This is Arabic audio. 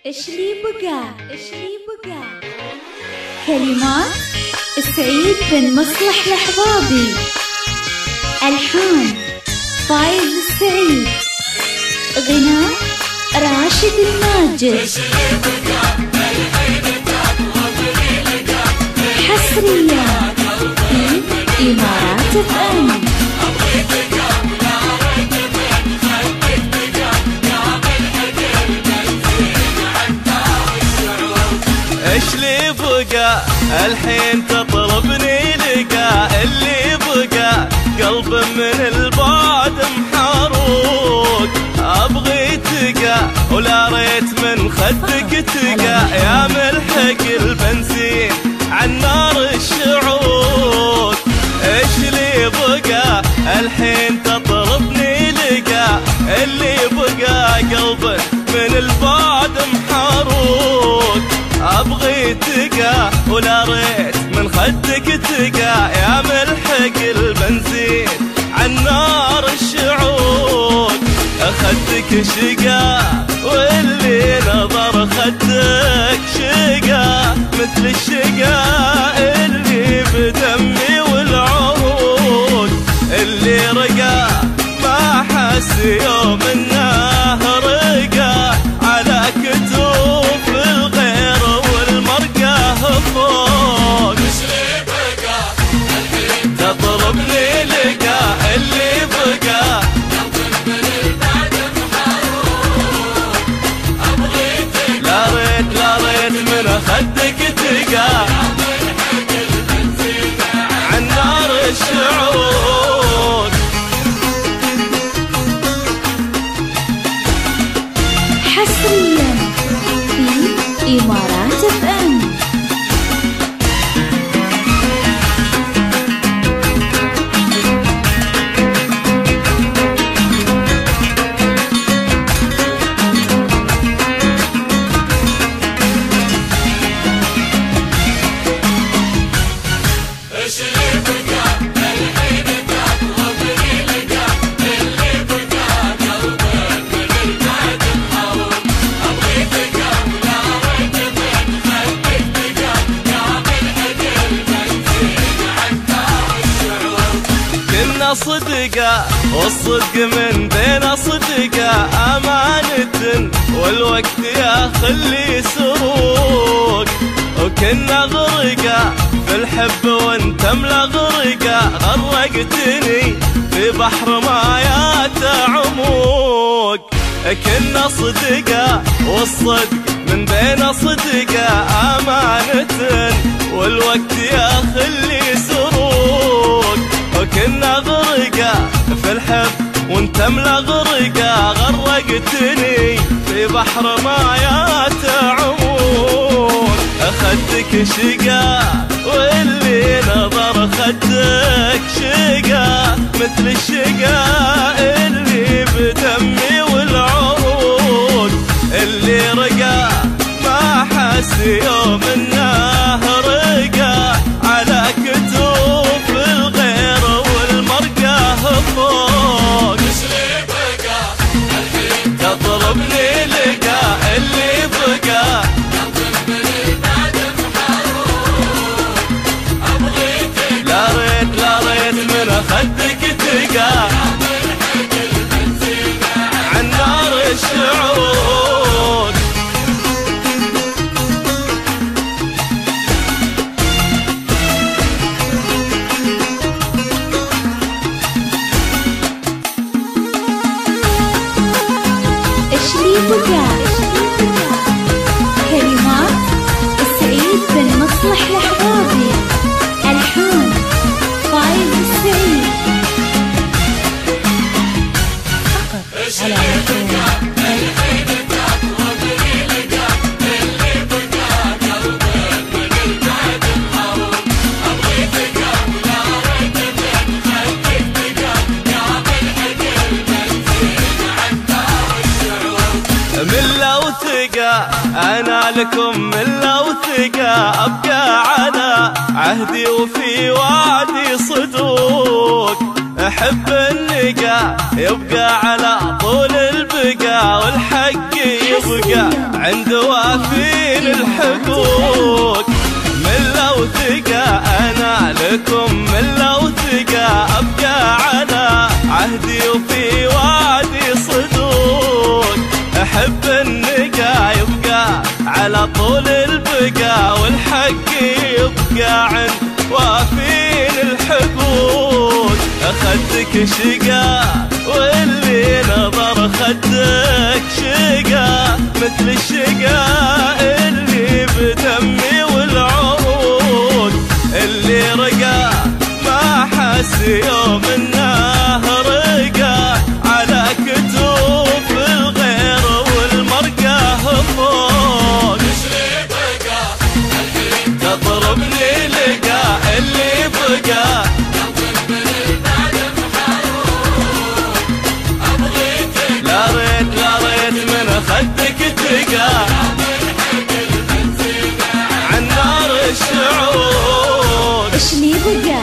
ايش لي بقى كلمات سعيد بن مصلح الحبابي، ألحان فايز السعيد، غناء راشد الماجد. حصريا في إمارات FM. ايش لي بقى الحين تطلبني لقى، اللي بقى قلب من البعد محروق، ابغي تقى ولا ريت من خدك تقى، يا ملحق البنزين عالنار الشعوق. ايش لي بقى الحين تطلبني لقى، اللي بقى قلب من البعد محروق، ابغي تقى ولا ريت من خدك تقى، يا ملحق البنزين عالنار الشعوق. خدك شقا واللي نظر خدك شقا، مثل الشقا اللي بدمي والعروق، اللي رقا ما حس يوم انه رقا على كتوف الغير والمرقه فوق. تطلبني لقى اللي بقى لا ريت من خدك تقى، عالنار الشعوق. حصريا في إمارات FM. صدقة والصدق من بين صدقة، أمانة والوقت يا خلي سروق، وكنا غرقة في الحب وانت ملغرقة، غرقتني في بحر مايات عموق. كنا صدقة والصدق من بين صدقة، أمانة والوقت يا خلي سروق، وكنا غرقة في الحب وانت ملغرقة، غرقتني في بحر مايات عموق. خدك شقا واللي نظر خدك شقا، مثل الشقا اللي بدمي والعروق، اللي رقا ما حس يوم انه رقا على كتوف الغير والمرقه فوق. تطلبني لقى اللي بقى لا ريت من خدك تقى، عالنار الشعوق. ايش لي بقى كلمات سعيد بن مصلح الحبابي، ألحان فايز السعيد. على من لو ثقة أنا لكم، من لو ثقة أبقى على عهدي وفي وعدي صدوق، أحب النقا يبقى على طول البقى، والحق يبقى عند وافين الحقوق. من لو ثقة أنا لكم، من لو ثقة أبقى على عهدي وفي وعدي صدوق. أحب النقا يبقى على طول البقا، والحق يبقى عند وافين الحقوق. خدك شقا واللي نظر خدك شقا، مثل الشقا اللي بدمي والعروق. اللي رقا ما حس يوم انه رقا، على كتوف الغير والمرقى فوق. تضربني لقا اللي بقى، لا ريت من خدك تقى عن نار الشعور. ايش لي بقى